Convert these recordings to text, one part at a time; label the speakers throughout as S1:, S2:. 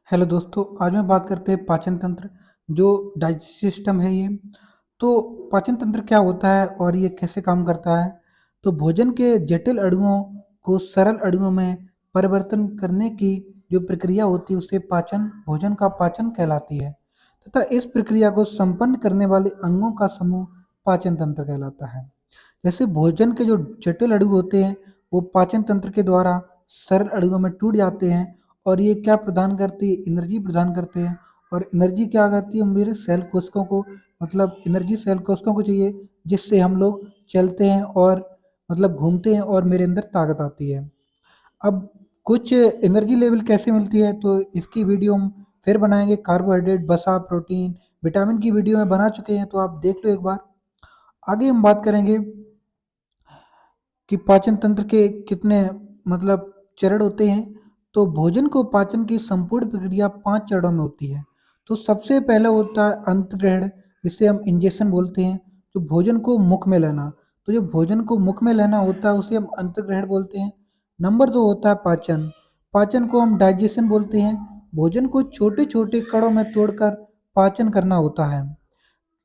S1: Hello दोस्तों, आज मैं बात करते हैं पाचन तंत्र जो डाइजेस्टिव सिस्टम है ये। तो पाचन तंत्र क्या होता है और ये कैसे काम करता है? तो भोजन के जटिल अणुओं को सरल अणुओं में परिवर्तन करने की जो प्रक्रिया होती है उसे पाचन भोजन का पाचन कहलाती है तथा इस प्रक्रिया को संपन्न करने वाले अंगों का समूह पाचन तंत्र कहलाता है। जैसे भोजन के जो जटिल अणु होते हैं वो पाचन तंत्र के द्वारा सरल अणुओं में टूट जाते हैं और ये क्या प्रदान करती है? एनर्जी प्रदान करते हैं। और एनर्जी क्या करती है? मेरे सेल कोशिकाओं को मतलब एनर्जी सेल कोशिकाओं को चाहिए जिससे हम लोग चलते हैं और मतलब घूमते हैं और मेरे अंदर ताकत आती है। अब कुछ एनर्जी लेवल कैसे मिलती है तो इसकी वीडियो हम फिर बनाएंगे। कार्बोहाइड्रेट, वसा, प्रोटीन, विटामिन की वीडियो में बना चुके हैं तो आप देख लो एक बार। आगे हम बात करेंगे कि पाचन तंत्र के कितने मतलब चरण होते हैं। तो भोजन को पाचन की संपूर्ण प्रक्रिया 5 चरणों में होती है। तो सबसे पहले होता है अंतग्रहण, जिसे हम इंजेक्शन बोलते हैं, जो भोजन को मुख में लेना। तो जो भोजन को मुख में लेना होता है उसे हम अंतग्रहण बोलते हैं। नंबर 2 होता है पाचन। पाचन को हम डाइजेशन बोलते हैं। भोजन को छोटे-छोटे कणों में तोड़कर पाचन करना होता है।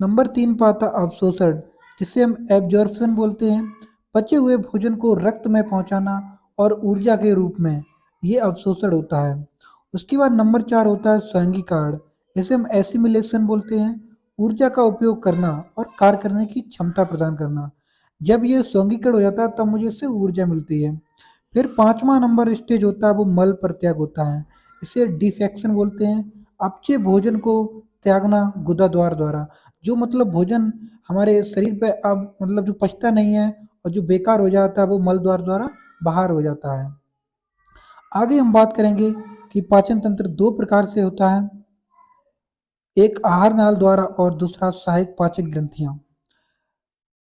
S1: नंबर 3 पे आता है अवशोषण, जिसे हम एब्जॉर्प्शन बोलते हैं। पचे हुए भोजन को रक्त में पहुंचाना और ऊर्जा के रूप में, ये अवशोषण होता है। उसके बाद नंबर 4 होता है स्वैंगीकरण, जिसे हम एसिमिलेशन बोलते हैं। ऊर्जा का उपयोग करना और कार्य करने की क्षमता प्रदान करना। जब ये स्वैंगीकरण हो जाता है तब मुझे इससे ऊर्जा मिलती है। फिर पांचवा नंबर स्टेज होता है वो मल परित्याग होता है। इसे डिफेक्शन बोलते हैं। अपचे भोजन को त्यागना गुदा द्वार द्वारा, जो मतलब भोजन हमारे शरीर पे अब मतलब जो पचता नहीं है और जो बेकार हो जाता है वो मल द्वार द्वारा बाहर हो जाता है। आगे हम बात करेंगे कि पाचन तंत्र दो प्रकार से होता है, एक आहार नाल द्वारा और दूसरा सहायक पाचक ग्रंथियां।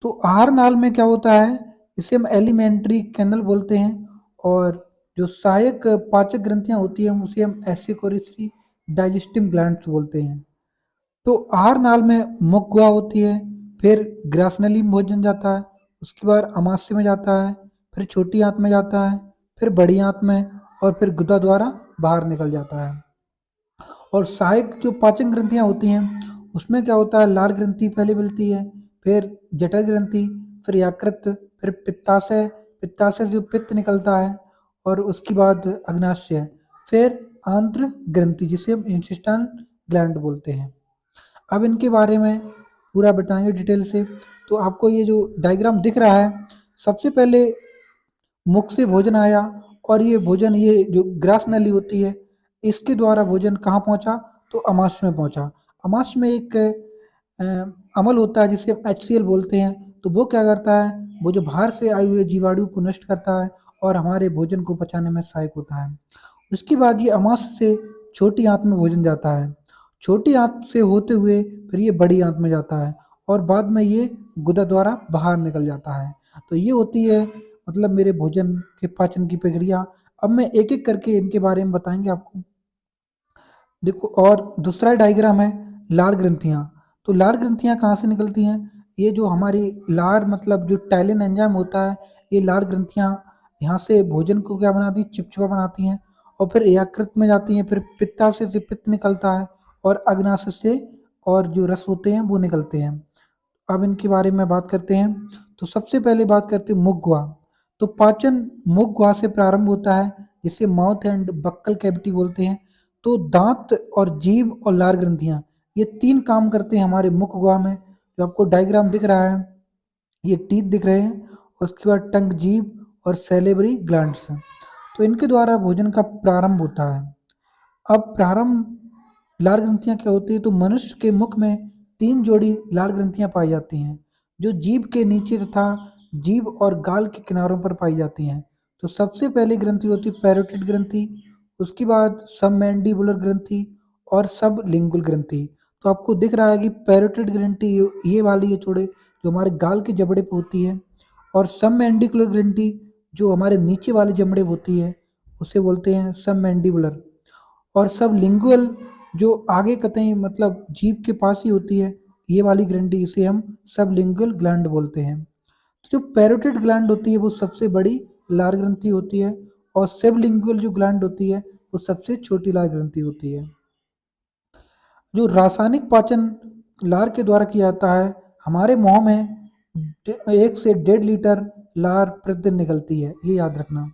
S1: तो आहार नाल में क्या होता है, इसे हम एलिमेंट्री कैनल बोलते हैं। और जो सहायक पाचक ग्रंथियां होती हैं उसे हम एसिकोरिथरी डाइजेस्टिव ग्लैंड्स बोलते हैं। तो आहार नाल में मुख गुहा होती है, फिर ग्रासनली में भोजन जाता है, उसके बाद अमाशय में जाता है, फिर छोटी आंत में जाता है, फिर बड़ी आंत में और फिर गुदा द्वारा बाहर निकल जाता है। और सहायक जो पाचन ग्रंथियाँ होती हैं उसमें क्या होता है, लाल ग्रंथि पहले मिलती है, फिर जठर ग्रंथि, फिर यकृत, फिर पित्ताशय, पित्ताशय से जो पित्त निकलता है, और उसके बाद अग्नाशय, फिर आंत्र ग्रंथि जिसे हम इंटेस्टाइनल ग्लैंड बोलते हैं। अब इनके बारे में पूरा बताएंगे डिटेल से। तो आपको ये जो डायग्राम दिख रहा है, सबसे पहले मुख से भोजन आया और ये भोजन, ये जो ग्रास नली होती है, इसके द्वारा भोजन कहाँ पहुँचा, तो अमाशय में पहुँचा। अमाशय में एक अ, अमल होता है जिसे हम एचसीएल बोलते हैं। तो वो क्या करता है, वो जो बाहर से आए हुए जीवाणु को नष्ट करता है और हमारे भोजन को पचाने में सहायक होता है। उसके बाद ये अमाशय से छोटी आंत में भोजन जाता है, छोटी आंत से होते हुए फिर ये बड़ी आंत में जाता है और बाद में ये गुदा द्वारा बाहर निकल जाता है। तो ये होती है मतलब मेरे भोजन के पाचन की प्रक्रिया। अब मैं एक-एक करके इनके बारे में बताएँगे आपको। देखो, और दूसरा डायग्राम है लार ग्रंथियाँ। तो लार ग्रंथियाँ कहाँ से निकलती हैं? ये जो हमारी लार मतलब जो टैलिन एंजाइम होता है, ये लार ग्रंथियाँ यहाँ से भोजन को क्या बनाती हैं, चिपचिपा बनाती हैं और फिर यकृत में जाती हैं, फिर पित्ताशय से पित्त निकलता है और अग्नाशय से और जो रस होते हैं वो निकलते हैं। अब इनके बारे में बात करते हैं। तो सबसे पहले बात करते हैं मुख गुहा। तो पाचन मुख गुहा से प्रारंभ होता है, जिसे माउथ एंड बक्कल कैविटी बोलते हैं। तो दांत और जीभ और लार ग्रंथियाँ, ये 3 काम करते हैं हमारे मुख गुहा में। जो आपको डायग्राम दिख रहा है, ये टीथ दिख रहे हैं, उसके बाद टंग, जीभ और सैलिवरी ग्लैंड्स हैं। तो इनके द्वारा भोजन का प्रारंभ होता है। अब प्रारंभ लार ग्रंथियाँ क्या होती है, तो मनुष्य के मुख में 3 जोड़ी लार ग्रंथियाँ पाई जाती हैं, जो जीभ के नीचे तथा जीभ और गाल के किनारों पर पाई जाती हैं। तो सबसे पहली ग्रंथि होती है पैरोटिड ग्रंथि, उसके बाद सबमैंडिबुलर ग्रंथि और सबलिंगुअल ग्रंथि। तो आपको दिख रहा है कि पैरोटिड ग्रंथि ये वाली है थोड़े जो हमारे गाल के जबड़े पे होती है, और सबमैंडिबुलर ग्रंथि जो हमारे नीचे वाले जबड़े पे होती है उसे बोलते हैं सबमैंडिबुलर। और सबलिंगुअल जो आगे कतई मतलब जीभ के पास ही होती है, ये वाली ग्रंथि, इसे हम सबलिंगुअल ग्लैंड बोलते हैं। तो जो पैरोटिड ग्लैंड होती है वो सबसे बड़ी लार ग्रंथि होती है और सबलिंगुअल जो ग्लैंड होती है वो सबसे छोटी लार ग्रंथि होती है। जो रासायनिक पाचन लार के द्वारा किया जाता है, हमारे मुंह में 1 से 1.5 लीटर लार प्रतिदिन निकलती है, ये याद रखना।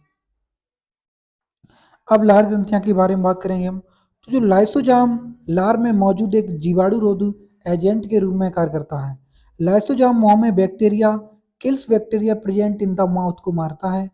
S1: अब लार ग्रंथियां के बारे में बात करेंगे हम। तो जो लाइसोजाम लार में मौजूद एक जीवाणु रोधी एजेंट के रूप में कार्य करता है। लाइसोजाम मुंह में bacteria kills bacteria present in the mouth को मारता है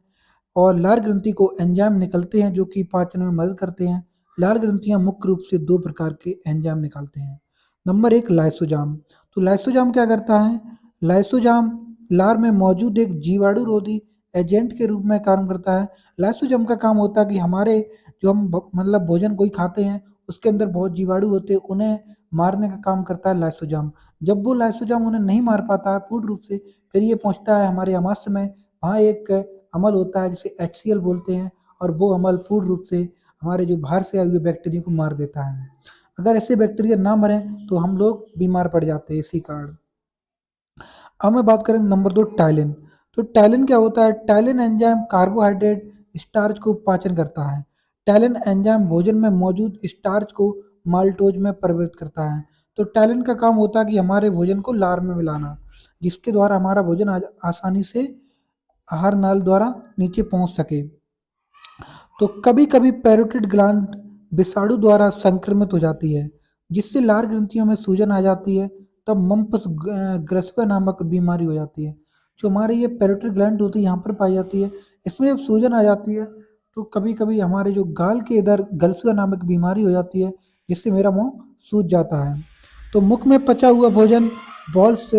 S1: और लार ग्रंथि को एंजाइम निकलते हैं जो कि पाचन में मदद करते हैं। लार ग्रंथियां मुख्य रूप से दो प्रकार के एंजाइम निकालते हैं। नंबर एक, लाइसोजाम। तो लाइसोजाम क्या करता है? लाइसोजाम लार में मौजूद एक जीवाणु रोधी एजेंट के रूप में काम करता है। लाइसोजाम का काम होता है कि हमारे जो हम मतलब भोजन कोई खाते हैं उसके अंदर बहुत जीवाणु होते हैं, उन्हें मारने का काम करता है लाइसोजाम। जब वो लाइसोजाम उन्हें नहीं मार पाता है पूर्ण रूप से, फिर ये पहुंचता है हमारे आमाशय में। वहाँ एक अमल होता है जिसे HCl बोलते हैं और वो अमल पूर्ण रूप से हमारे जो बाहर से आए हुए बैक्टीरिया को मार देता है। अगर ऐसे बैक्टीरिया ना मरें तो हम लोग बीमार पड़ जाते हैं इसी कारण। अब मैं बात करें नंबर 2, टाइलिन। तो टाइलिन क्या होता है? टाइलिन एंजाइम कार्बोहाइड्रेट स्टार्च को पाचन करता है। टाइलिन एंजाइम भोजन में मौजूद स्टार्च को माल्टोज में परिवर्तित करता है। तो टाइलिन का काम होता है कि हमारे भोजन को लार में मिलाना, जिसके द्वारा हमारा भोजन आसानी से आहार नाल द्वारा नीचे पहुंच सके। तो कभी कभी पैरोटिड ग्लैंड विषाणु द्वारा संक्रमित हो जाती है, जिससे लार ग्रंथियों में सूजन आ जाती है। तब मम्पस ग्रस्वा नामक बीमारी हो जाती है। जो हमारी ये पैरोटिड ग्लैंड होती है यहाँ पर पाई जाती है, इसमें जब सूजन आ जाती है तो कभी कभी हमारे जो गाल के इधर गलसुआ नामक बीमारी हो जाती है, जिससे मेरा मुंह सूज जाता है। तो मुख में पचा हुआ भोजन बॉल्स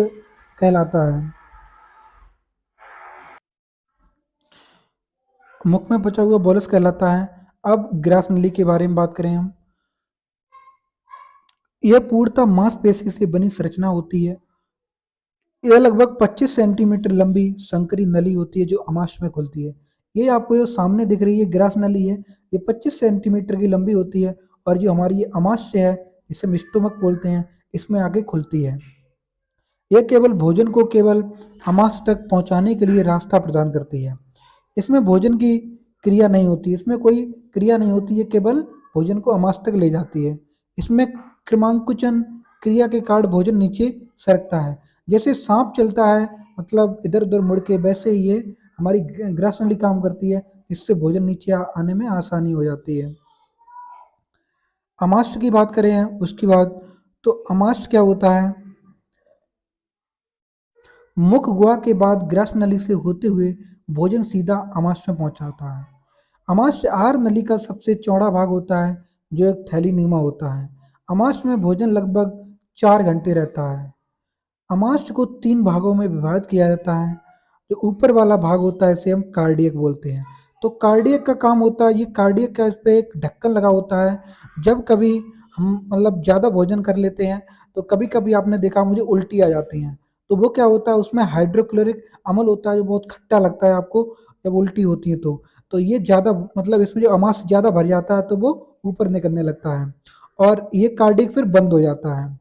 S1: कहलाता है। मुख में पचा हुआ बोलस कहलाता है। अब ग्रास नली के बारे में बात करें हम। यह पूर्णतः मांसपेशी से बनी संरचना होती है। यह लगभग 25 सेंटीमीटर लंबी संकरी नली होती है जो अमाशय में खुलती है। ये आपको जो सामने दिख रही है ग्रास नली है, ये 25 सेंटीमीटर की लंबी होती है और जो हमारी ये अमाशय है, जिसे हम स्टोमक बोलते हैं, इसमें आगे खुलती है। यह केवल भोजन को केवल अमाशय तक पहुंचाने के लिए रास्ता प्रदान करती है। इसमें भोजन की क्रिया नहीं होती, इसमें कोई क्रिया नहीं होती है, केवल भोजन को अमाशय तक ले जाती है। इसमें क्रमांकुचन क्रिया के कारण भोजन नीचे सरकता है। जैसे सांप चलता है, मतलब इधर उधर मुड़ के, वैसे ही ये हमारी ग्रास नली काम करती है, जिससे भोजन नीचे आने में आसानी हो जाती है। अमाशय की बात करें उसके बाद, तो अमाशय क्या होता है? मुख गुहा के बाद ग्रस नली से होते हुए भोजन सीधा अमाशय में पहुंचाता है। अमाशय आहार नली का सबसे चौड़ा भाग होता है जो एक थैली नुमा होता है। अमाशय में भोजन लगभग 4 घंटे रहता है। अमाशय को 3 भागों में विभाजित किया जाता है। जो ऊपर वाला भाग होता है इसे हम कार्डियक बोलते हैं। तो कार्डियक का काम होता है, ये कार्डियक का इस पे एक ढक्कन लगा होता है। जब कभी हम मतलब ज़्यादा भोजन कर लेते हैं तो कभी कभी आपने देखा मुझे उल्टी आ जाती हैं, तो वो क्या होता है, उसमें हाइड्रोक्लोरिक अम्ल होता है जो बहुत खट्टा लगता है आपको जब उल्टी होती है तो ये ज़्यादा मतलब इसमें जो अमाशय ज़्यादा भर जाता है तो वो ऊपर निकलने लगता है और ये कार्डियक फिर बंद हो जाता है।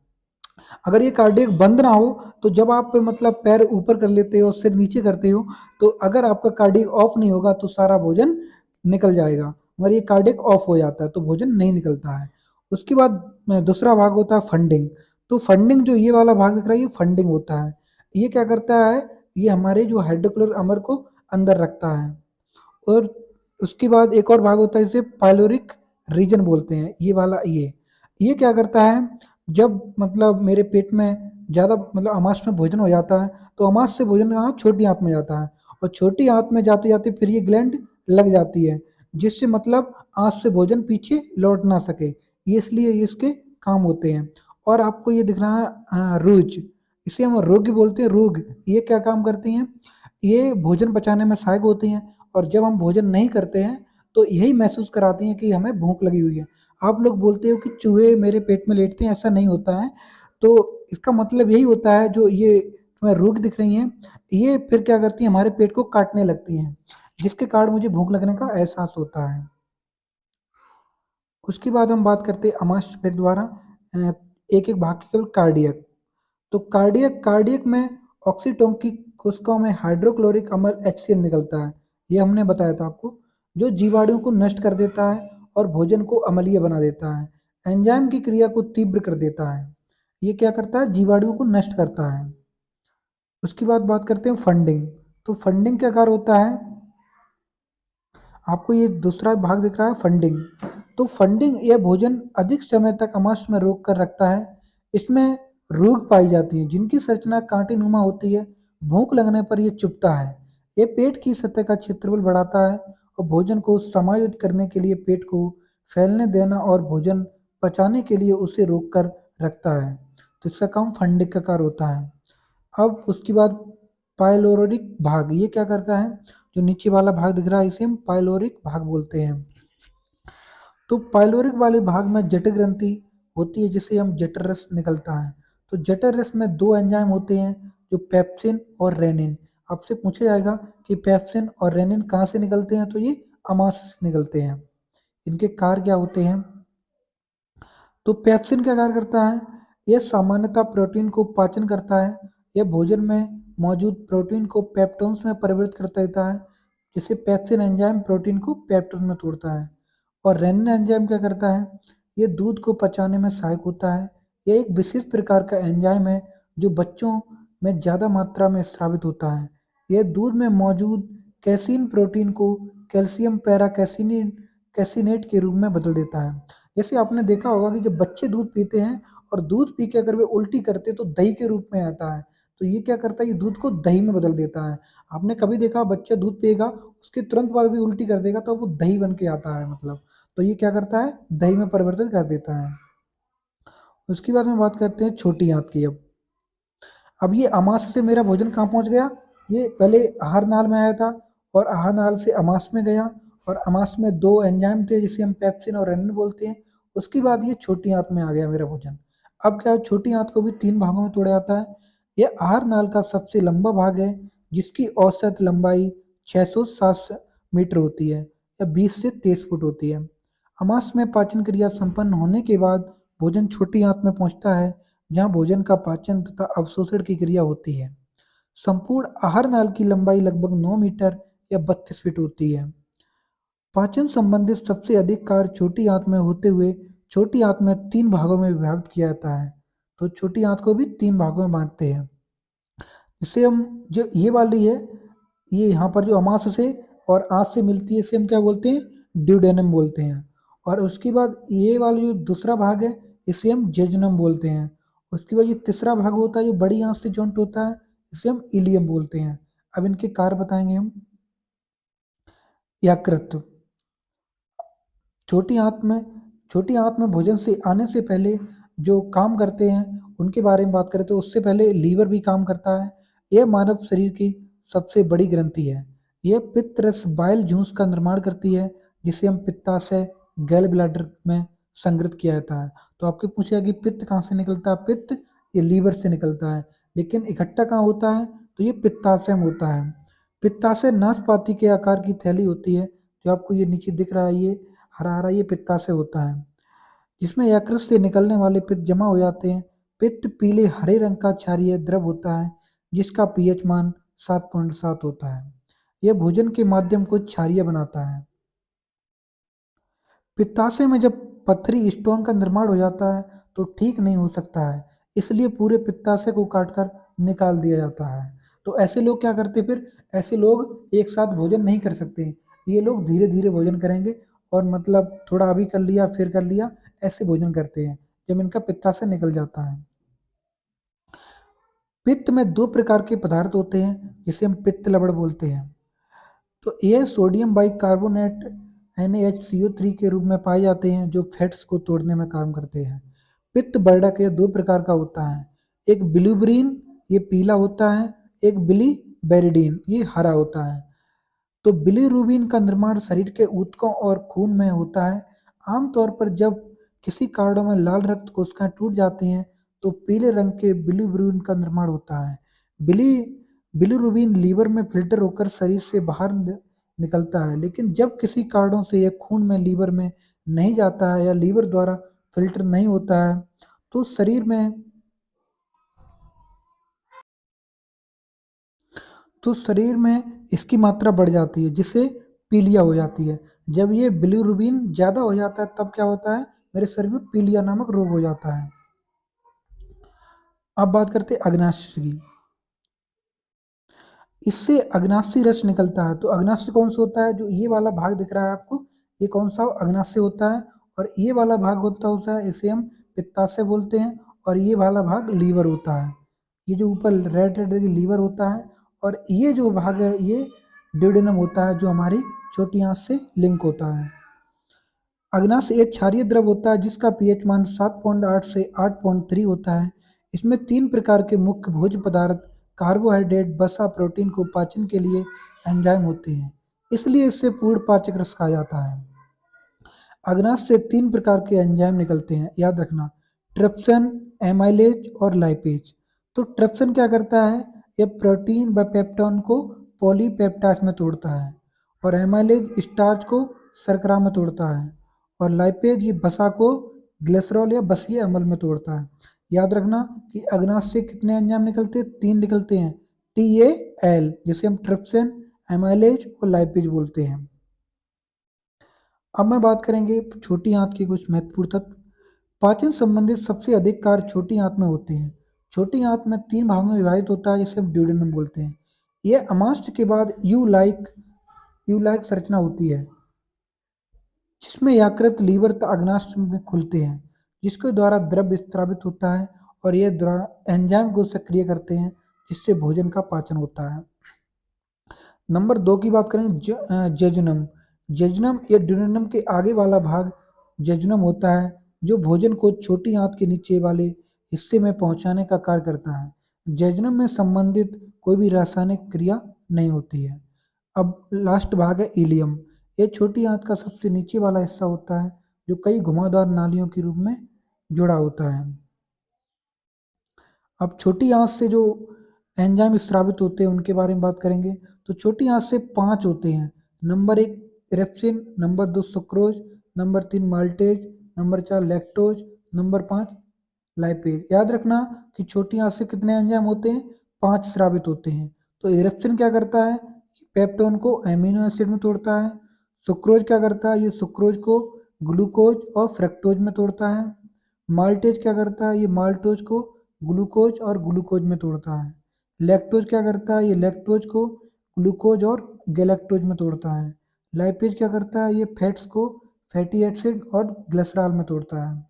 S1: अगर ये कार्डियक बंद ना हो तो जब आप मतलब पैर ऊपर कर लेते हो, सिर नीचे करते हो, तो अगर आपका कार्डियक ऑफ नहीं होगा तो सारा भोजन निकल जाएगा। मगर ये कार्डियक ऑफ हो जाता है तो भोजन नहीं निकलता है। उसके बाद दूसरा भाग होता है फंडिंग। तो फंडिंग जो ये वाला भाग दिख रहा है ये फंडिंग होता है। ये क्या करता है, ये हमारे जो हाइड्रोक्लोरिक अमर को अंदर रखता है। और उसके बाद एक और भाग होता है जिसे पाइलोरिक रीजन बोलते हैं, ये वाला ये क्या करता है, जब मतलब मेरे पेट में ज़्यादा मतलब अमाशय में भोजन हो जाता है तो अमाशय से भोजन कहाँ छोटी आंत में जाता है और छोटी आंत में जाते जाते फिर ये ग्लैंड लग जाती है, जिससे मतलब आंत से भोजन पीछे लौट ना सके। ये इसलिए ये इसके काम होते हैं। और आपको ये दिख रहा है रोज, इसे हम रोग बोलते हैं। रोग ये क्या काम करती हैं, ये भोजन पचाने में सहायक होती हैं और जब हम भोजन नहीं करते हैं तो यही महसूस कराती हैं कि हमें भूख लगी हुई है। आप लोग बोलते हो कि चूहे मेरे पेट में लेटते हैं, ऐसा नहीं होता है। तो इसका मतलब यही होता है, जो ये तुम्हें रोग दिख रही हैं ये फिर क्या करती हैं, हमारे पेट को काटने लगती हैं, जिसके कारण मुझे भूख लगने का एहसास होता है। उसके बाद हम बात करते हैं अमाशय पेट द्वारा एक एक भाग के केवल कार्डियक। तो कार्डियक कार्डियक में ऑक्सीटोन की कोशिकाओं में हाइड्रोक्लोरिक अम्ल HCl निकलता है। ये हमने बताया था आपको, जो जीवाणुओं को नष्ट कर देता है और भोजन को अम्लीय बना देता है। एंजाइम की क्रिया को तीव्र कर देता है। ये क्या करता है? जीवाणुओं को नष्ट करता है। उसके बाद बात करते हैं फंडिंग। तो फंडिंग क्या कार्य होता है? आपको ये दूसरा भाग दिख रहा है फंडिंग। तो फंडिंग यह भोजन अधिक समय तक आमाशय में रोक कर रखता है। इसमें रोग पाई जाती है जिनकी संरचना कांटेनुमा होती है। भूख लगने पर ये चुभता है। ये पेट की सतह का क्षेत्रफल बढ़ाता है और भोजन को समायोजित करने के लिए पेट को फैलने देना और भोजन पचाने के लिए उसे रोक कर रखता है। तो इसका काम फंडिंग का कार्य होता है। अब उसके बाद पाइलोरिक भाग, ये क्या करता है? जो नीचे वाला भाग दिख रहा है इसे हम पाइलोरिक भाग बोलते हैं। तो पाइलोरिक वाले भाग में जठर ग्रंथि होती है जिसे हम जठर रस निकलता है। तो जठर रस में दो एंजाइम होते हैं जो पेप्सिन और रेनिन। आपसे पूछा जाएगा कि पेप्सिन और रेनिन कहाँ से निकलते हैं, तो ये अमाशय से निकलते हैं। इनके कार्य क्या होते हैं? तो पेप्सिन क्या कार्य करता है? यह सामान्यतः प्रोटीन को पाचन करता है। यह भोजन में मौजूद प्रोटीन को पेप्टोन्स में परिवर्तित कर देता है, जिससे पेप्सिन एंजाइम प्रोटीन को पेप्टोन में तोड़ता है। और रेनिन एंजाइम क्या करता है? ये दूध को पचाने में सहायक होता है। यह एक विशेष प्रकार का एंजाइम है जो बच्चों में ज़्यादा मात्रा में स्रावित होता है। यह दूध में मौजूद कैसीन प्रोटीन को कैल्शियम पैरा कैसिनेट के रूप में बदल देता है। जैसे आपने देखा होगा कि जब बच्चे दूध पीते हैं और दूध पी के अगर वे उल्टी करते हैं तो दही के रूप में आता है। तो ये क्या करता है? ये दूध को दही में बदल देता है। आपने कभी देखा बच्चा दूध पिएगा उसके तुरंत बाद भी उल्टी कर देगा तो वो दही बन के आता है मतलब। तो ये क्या करता है? दही में परिवर्तित कर देता है। उसके बाद में बात करते हैं छोटी आंत की। अब ये अमाशय से मेरा भोजन कहाँ पहुँच गया? ये पहले आहार नाल में आया था और आहार नाल से अमाशय में गया और अमाशय में दो एंजाइम थे जिसे हम पेप्सिन और रेनिन बोलते हैं। उसके बाद ये छोटी आंत में आ गया मेरा भोजन। अब क्या है, छोटी आंत को भी तीन भागों में तोड़ा जाता है। यह आहार नाल का सबसे लंबा भाग है जिसकी औसत लंबाई 607 मीटर होती है या 20 से 23 फुट होती है। अमाशय में पाचन क्रिया संपन्न होने के बाद भोजन छोटी आंत में पहुंचता है जहां भोजन का पाचन तथा अवशोषण की क्रिया होती है। संपूर्ण आहार नाल की लंबाई लगभग 9 मीटर या 32 फीट होती है। पाचन संबंधित सबसे अधिक कार्य छोटी आंत में होते हुए छोटी आंत में तीन भागों में विभाजित किया जाता है। तो छोटी आंत को भी तीन भागों में बांटते हैं। इसे हम जो ये वाली है, ये यहाँ पर जो अमाशय से और आंत से मिलती है इसे हम क्या बोलते हैं? ड्यूडेनम बोलते हैं। और उसके बाद ये वाला जो दूसरा भाग है इसे हम जेजुनम बोलते हैं। उसके बाद ये तीसरा भाग होता है जो बड़ी आंत से जॉइंट होता है, इसे हम इलियम बोलते हैं। अब इनके कार्य बताएंगे हम। यकृत। छोटी आंत में छोटी आंत में भोजन से आने से पहले जो काम करते हैं उनके बारे में बात करें तो उससे पहले लीवर भी काम करता है। यह मानव शरीर की सबसे बड़ी ग्रंथि है। यह पित्त रस बाइल जूस का निर्माण करती है जिसे हम पित्ताशय गैल ब्लैडर में संग्रहित किया जाता है। तो आपके पूछा कि पित्त कहाँ से निकलता है? पित्त ये लीवर से निकलता है, लेकिन इकट्ठा कहाँ होता है? तो ये पित्ताशय में होता है। पित्ताशय नाशपाती के आकार की थैली होती है जो आपको ये नीचे दिख रहा है, ये हरा हरा, ये पित्ताशय होता है जिसमें यकृत से निकलने वाले पित्त जमा हो जाते हैं। पित्त पीले हरे रंग का क्षारीय द्रव होता है जिसका पीएच मान 7.7 होता है। यह भोजन के माध्यम को क्षारीय बनाता है। पित्ताशय में जब पथरी स्टोन का निर्माण हो जाता है तो ठीक नहीं हो सकता है, इसलिए पूरे पित्ताशय को काटकर निकाल दिया जाता है। तो ऐसे लोग क्या करते फिर? ऐसे लोग एक साथ भोजन नहीं कर सकते। ये लोग धीरे धीरे भोजन करेंगे और मतलब थोड़ा अभी कर लिया फिर कर लिया, ऐसे भोजन करते हैं जब इनका पित्ताशय निकल जाता है। पित्त में दो प्रकार के पदार्थ होते हैं जिसे हम पित्त लवण बोलते हैं। तो ये सोडियम बाइकार्बोनेट NaHCO3 के रूप में पाए जाते हैं जो फैट्स को तोड़ने में काम करते हैं। पित्त वर्धक ये दो प्रकार का होता है, एक बिलिरुबिन ये पीला होता है, एक बिलिबेरिडीन ये हरा होता है। तो बिलिरुबिन का निर्माण शरीर के ऊतकों और खून में होता है। आमतौर पर जब किसी कारणों में लाल रक्त कोशिकाएं टूट जाती हैं तो पीले रंग के बिलिरुबिन का निर्माण होता है। बिली बिलिरुबिन लीवर में फिल्टर होकर शरीर से बाहर निकलता है, लेकिन जब किसी कारणों से यह खून में लीवर में नहीं जाता है या लीवर द्वारा फिल्टर नहीं होता है तो शरीर में इसकी मात्रा बढ़ जाती है जिससे पीलिया हो जाती है। जब ये बिलीरुबिन ज़्यादा हो जाता है तब क्या होता है, मेरे शरीर में पीलिया नामक रोग हो जाता है। अब बात करते हैं अग्नाशय की। इससे अग्नाशय रस निकलता है। तो अग्नाशय कौन सा होता है, जो ये वाला भाग दिख रहा है आपको, ये कौन सा अग्नाशय होता है। और ये वाला भाग होता है, इसे हम पित्ताशय बोलते हैं। और ये वाला भाग लीवर होता है। ये जो ऊपर रेड रेड लीवर होता है। और ये जो भाग है ये ड्यूडेनम होता है, जो हमारी छोटी आंत से लिंक होता है। अग्नाशय एक क्षारीय द्रव होता है जिसका पीएच मान 7.8 से 8.3 होता है। इसमें 3 प्रकार के मुख्य भोज्य पदार्थ, कार्बोहाइड्रेट, वसा, प्रोटीन को पाचन के लिए एंजाइम होते हैं। इसलिए इसे पूर्ण पाचक रस कहा जाता है। अग्नाशय से 3 प्रकार के एंजाइम निकलते हैं, याद रखना। ट्रिप्सिन, एमाइलेज और लाइपेज। तो ट्रिप्सिन क्या करता है, ये प्रोटीन व पेप्टोन को पॉलीपेप्टाइड्स में तोड़ता है। और एमाइलेज स्टार्च को शर्करा में तोड़ता है। और लाइपेज ये वसा को ग्लिसरॉल या बसीय अम्ल में तोड़ता है। याद रखना कि अग्नाशय से कितने एंजाइम निकलते हैं, 3 निकलते हैं। TAL, जिसे हम ट्रिप्सिन, एमाइलेज और लाइपेज बोलते हैं। अब मैं बात करेंगे छोटी आंत के कुछ महत्वपूर्ण तत्व। पाचन संबंधित सबसे अधिक कार्य छोटी आंत में होते हैं। छोटी आंत में 3 भागों में विभाजित होता है, जिसे हम ड्यूडेनम बोलते हैं। यह अमाशय के बाद यू लाइक संरचना होती है, जिसमें यकृत, लीवर तथा अग्नाशय में खुलते हैं, जिसके द्वारा द्रव्य स्रावित होता है। और ये एंजाइम को सक्रिय करते हैं, जिससे भोजन का पाचन होता है। नंबर 2 की बात करें, जेजुनम। जेजुनम या ड्यूडेनम के आगे वाला भाग जेजुनम होता है, जो भोजन को छोटी आंत के नीचे वाले हिस्से में पहुंचाने का कार्य करता है। जेजुनम में संबंधित कोई भी रासायनिक क्रिया नहीं होती है। अब लास्ट भाग है इलियम। ये छोटी आंत का सबसे नीचे वाला हिस्सा होता है, जो कई घुमावदार नालियों के रूप में जुड़ा होता है। अब छोटी आंत से जो एंजाइम स्रावित होते हैं उनके बारे में बात करेंगे। तो छोटी आंत से 5 होते हैं। Number 1 erepsin, number 2 sucrose, number 3 maltase, number 4 lactose, number 5 lipase. याद रखना कि छोटी आंत से कितने एंजाइम होते हैं, 5 स्रावित होते हैं। तो इरेप्सिन क्या करता है, पेप्टोन को एमिनो एसिड में तोड़ता है। सुक्रोज क्या करता है, ये सुक्रोज को ग्लूकोज और फ्रक्टोज में तोड़ता है। माल्टेज क्या करता है, ये माल्टोज को ग्लूकोज और ग्लूकोज में तोड़ता है। लैक्टोज क्या करता है, ये लैक्टोज को ग्लूकोज और गैलेक्टोज में तोड़ता है। लाइपेज क्या करता है, ये फैट्स को फैटी एसिड और ग्लिसरॉल में तोड़ता है।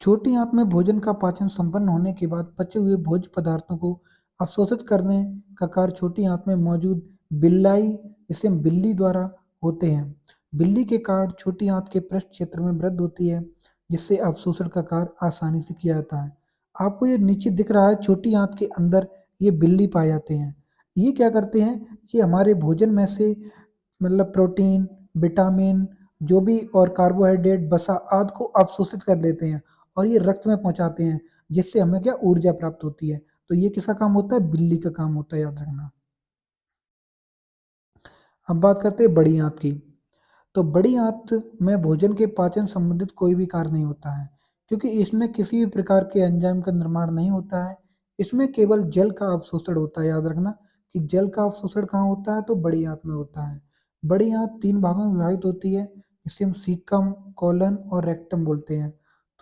S1: छोटी आंत में भोजन का पाचन संपन्न होने के बाद पचे हुए भोज्य पदार्थों को अवशोषित करने का कार्य छोटी आंत में मौजूद बिल्लाई, इसे बिल्ली द्वारा होते हैं। बिल्ली के कारण छोटी आंत के पृष्ठ क्षेत्र में वृद्धि होती है, जिससे अवशोषण का कार्य आसानी से किया जाता है। आपको ये नीचे दिख रहा है, छोटी आंत के अंदर ये बिल्ली पाए जाते हैं। ये क्या करते हैं, ये हमारे भोजन में से मतलब प्रोटीन, विटामिन, जो भी और कार्बोहाइड्रेट, वसा आदि को अवशोषित कर लेते हैं और ये रक्त में पहुंचाते हैं, जिससे हमें क्या ऊर्जा प्राप्त होती है। तो ये किसका काम होता है, बिल्ली का काम होता है, याद रखना। अब बात करते हैं बड़ी आंत की। तो बड़ी आंत में भोजन के पाचन संबंधित कोई भी कार्य नहीं होता है, क्योंकि इसमें किसी भी प्रकार के एंजाइम का निर्माण नहीं होता है। इसमें केवल जल का अवशोषण होता है। याद रखना कि जल का अवशोषण कहाँ होता है, तो बड़ी आंत में होता है। बड़ी आंत 3 भागों में विभाजित होती है, जिसे हम सीकम, कोलन और रेक्टम बोलते हैं।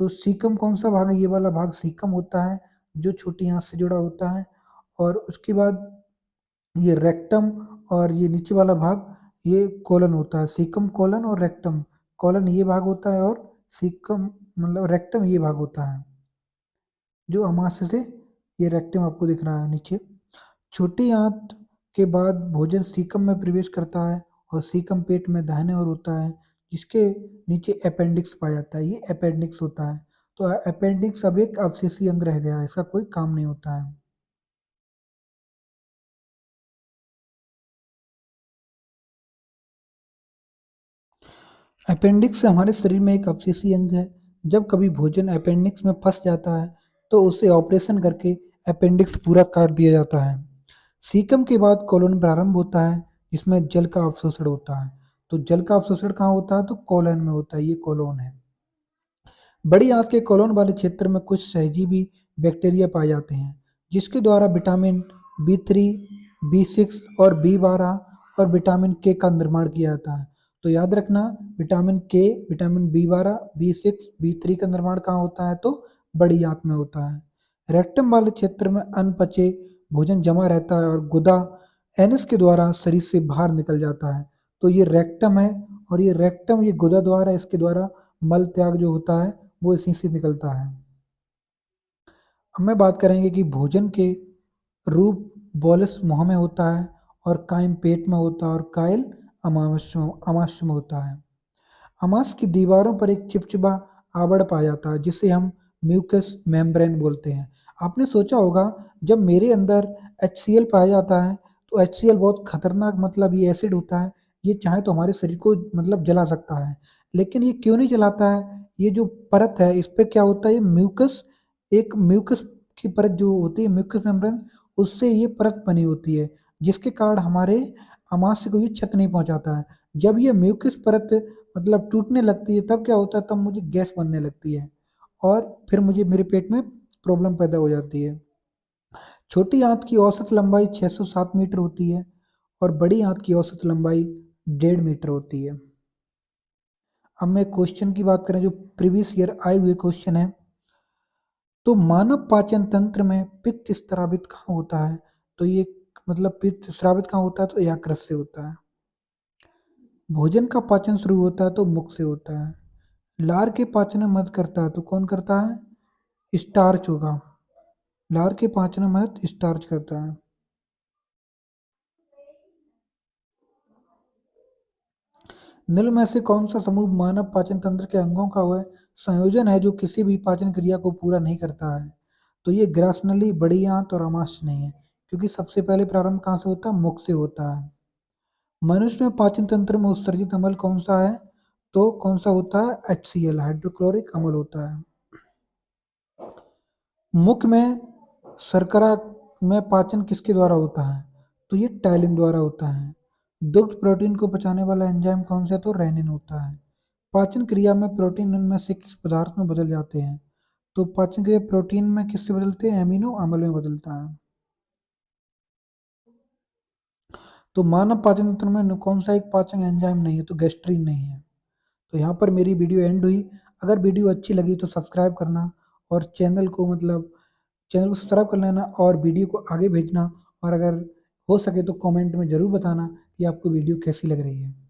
S1: तो सीकम कौन सा भाग है, ये वाला भाग सीकम होता है, जो छोटी आंत से जुड़ा होता है। और उसके बाद ये रेक्टम और ये नीचे वाला भाग ये कोलन होता है। सीकम कोलन और रेक्टम, कोलन ये भाग होता है और सीकम मतलब रेक्टम ये भाग होता है, जो अमाशय से ये रेक्टम आपको दिख रहा है नीचे। छोटी आंत के बाद भोजन सीकम में प्रवेश करता है और सीकम पेट में दाहिने ओर होता है, जिसके नीचे अपेंडिक्स पाया जाता है, ये अपेंडिक्स होता है। तो अपेंडिक्स अब एक अवशेषीय अंग रह गया है, इसका कोई काम नहीं होता है। अपेंडिक्स हमारे शरीर में एक अवशेषीय अंग है। जब कभी भोजन अपेंडिक्स में फंस जाता है तो उसे ऑपरेशन करके अपेंडिक्स पूरा काट दिया जाता है। सीकम के बाद कोलन प्रारंभ होता है, जिसमें जल का अवशोषण होता है। तो जल का अवशोषण कहाँ होता है, तो कोलन में होता है, ये कोलोन है। बड़ी आंत के कोलोन वाले क्षेत्र में कुछ सहजीवी बैक्टीरिया पाए जाते हैं, जिसके द्वारा विटामिन B3 B6 और B12 और विटामिन के का निर्माण किया जाता है। तो याद रखना, विटामिन के, विटामिन B12, B6, B3 का निर्माण कहाँ होता है? तो बड़ी आंत में होता है। रेक्टम वाले क्षेत्र में अनपचे भोजन जमा रहता है और गुदा एनस के द्वारा शरीर से बाहर निकल जाता है। तो ये रेक्टम है, और ये रेक्टम ये गुदा द्वारा, इसके द्वारा मल त्याग जो होता है वो इसी से निकलता है। अब मैं बात करेंगे कि भोजन के रूप बोलस मुंह में होता है, और काइम पेट में होता है, और कायल अमाशय में होता है। अमाश की दीवारों पर एक चिपचिपा आवरण पाया जाता है जिसे हम म्यूकस मेम्ब्रेन बोलते हैं। आपने सोचा होगा, जब मेरे अंदर HCl पाया जाता है तो HCl बहुत खतरनाक, मतलब ये एसिड होता है, ये चाहे तो हमारे शरीर को मतलब जला सकता है। लेकिन ये क्यों नहीं जलाता है? ये जो परत है इस पे क्या होता है, ये म्यूकस, एक म्यूकस की परत जो होती है म्यूकस मेम्ब्रेन, उससे ये परत बनी होती है, जिसके कारण हमारे अमाशय को ये क्षति नहीं पहुंचाता है। जब ये म्यूकस परत मतलब टूटने लगती है तब क्या होता है, तब मुझे गैस बनने लगती है, और फिर मुझे मेरे पेट में प्रॉब्लम पैदा हो जाती है। छोटी आंत की औसत लंबाई 607 मीटर होती है, और बड़ी आंत की औसत लंबाई 1.5 मीटर होती है। अब मैं क्वेश्चन की बात करें, जो प्रीवियस ईयर आए हुए क्वेश्चन है, तो मानव पाचन तंत्र में पित्त स्रावित कहाँ होता है? तो ये मतलब पित्त स्रावित कहाँ होता है? तो यकृत से होता है। भोजन का पाचन शुरू होता है तो मुख से होता है। लार के पाचन में मदद करता है तो कौन करता है? स्टार्च होगा। लार के पाचन में मदद स्टार्च करता है। निम्न में से कौन सा समूह मानव पाचन तंत्र के अंगों का वह संयोजन है जो किसी भी पाचन क्रिया को पूरा नहीं करता है? तो ये ग्रासनली, बड़ी आंत और अमाशय नहीं है, क्योंकि सबसे पहले प्रारंभ कहाँ से होता है? मुख से होता है। मनुष्य में पाचन तंत्र में उत्सर्जित अम्ल कौन सा है? तो कौन सा होता है? HCl, हाइड्रोक्लोरिक अम्ल होता है। मुख में शर्करा में पाचन किसके द्वारा होता है? तो ये टैलिन द्वारा होता है। दुग्ध प्रोटीन को पचाने वाला एंजाइम कौन सा है? तो रेनिन होता है। पाचन क्रिया में प्रोटीन इनमें से किस पदार्थ में बदल जाते हैं? तो पाचन क्रिया प्रोटीन में किससे बदलते हैं? एमिनो अम्ल में बदलता है। तो मानव पाचन तंत्र में कौन सा एक पाचन एंजाइम नहीं है? तो गैस्ट्रीन नहीं है। तो यहाँ पर मेरी वीडियो एंड हुई। अगर वीडियो अच्छी लगी तो सब्सक्राइब करना, और चैनल को सब्सक्राइब कर लेना, और वीडियो को आगे भेजना, और अगर हो सके तो कमेंट में ज़रूर बताना कि आपको वीडियो कैसी लग रही है।